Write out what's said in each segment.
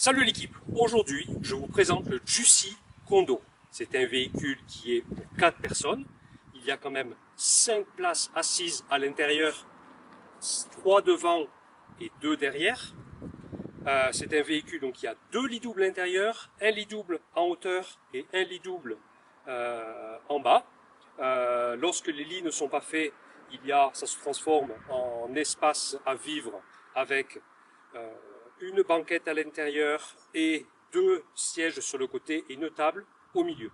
Salut l'équipe, aujourd'hui je vous présente le Juicy Condo. C'est un véhicule qui est pour 4 personnes. Il y a quand même 5 places assises à l'intérieur, 3 devant et 2 derrière. C'est un véhicule donc qui a 2 lits doubles à l'intérieur, un lit double en hauteur et un lit double en bas. Lorsque les lits ne sont pas faits, ça se transforme en espace à vivre avec une banquette à l'intérieur et 2 sièges sur le côté et une table au milieu.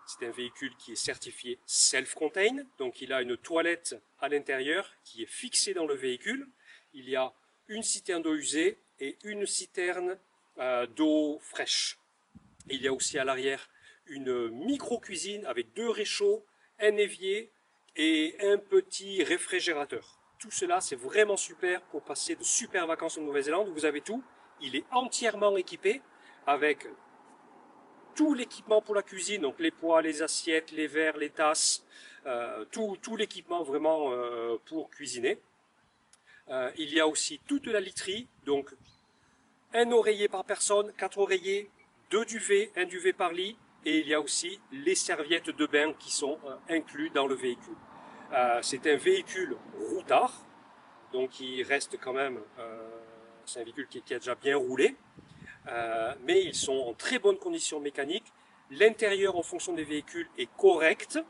C'est un véhicule qui est certifié self-contained, donc il a une toilette à l'intérieur qui est fixée dans le véhicule. Il y a une citerne d'eau usée et une citerne d'eau fraîche. Il y a aussi à l'arrière une micro-cuisine avec 2 réchauds, un évier et un petit réfrigérateur. Tout cela, c'est vraiment super pour passer de super vacances en Nouvelle-Zélande. Vous avez tout. Il est entièrement équipé avec tout l'équipement pour la cuisine, donc les poêles, les assiettes, les verres, les tasses, tout l'équipement vraiment pour cuisiner. Il y a aussi toute la literie, donc un oreiller par personne, 4 oreillers, 2 duvets, un duvet par lit, et il y a aussi les serviettes de bain qui sont inclus dans le véhicule. C'est un véhicule routard, donc il reste quand même, c'est un véhicule qui a déjà bien roulé, mais ils sont en très bonne condition mécanique. L'intérieur en fonction des véhicules est correct,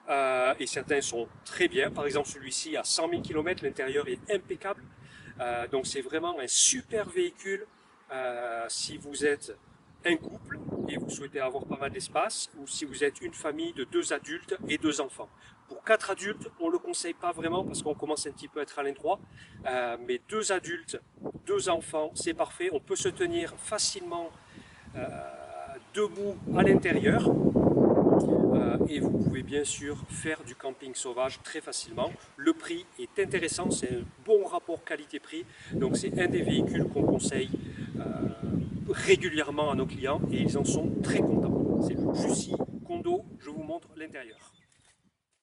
et certains sont très bien. Par exemple celui-ci à 100 000 km, l'intérieur est impeccable. Donc c'est vraiment un super véhicule si vous êtes un couple et vous souhaitez avoir pas mal d'espace, ou si vous êtes une famille de 2 adultes et 2 enfants. Pour 4 adultes, on ne le conseille pas vraiment parce qu'on commence un petit peu à être à l'étroit, mais 2 adultes, 2 enfants, c'est parfait. On peut se tenir facilement debout à l'intérieur. Et vous pouvez bien sûr faire du camping sauvage très facilement. Le prix est intéressant, c'est un bon rapport qualité-prix, donc c'est un des véhicules qu'on conseille régulièrement à nos clients et ils en sont très contents. C'est le Juicy Condo, je vous montre l'intérieur.